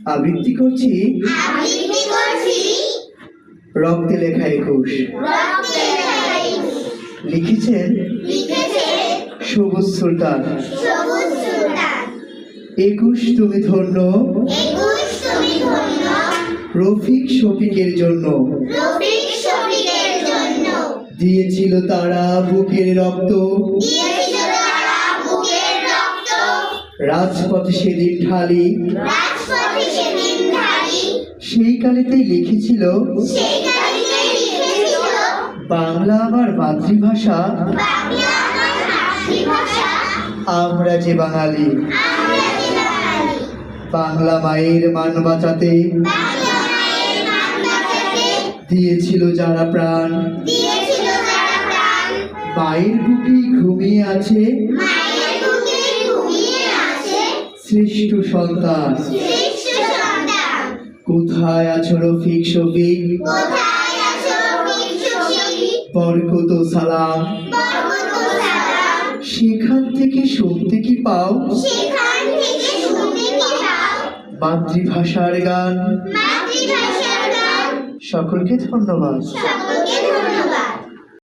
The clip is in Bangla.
আবৃত্তি করছি রক্তে লেখা 21। লিখেছেন সবুজ সুলতান। 21 তুমি ধন্য রফিক শফিকের জন্য, দিয়েছিল তারা বুকের রক্ত, রাজপথে সেদিন ঢালি। সেই কালেতেই লিখেছিল বাংলা আমার মাতৃভাষা, আমরা যে বাঙালি। বাংলা মায়ের মান বাঁচাতে দিয়েছিল যারা প্রাণ, মায়ের বুকে ঘুমিয়ে আছে শ্রেষ্ঠ সন্তান। কোথায় আছো রফিক শফিক, বরকত সালাম, সেখান থেকে শুনতে কি পাও মাতৃভাষার গান। সকলকে ধন্যবাদ।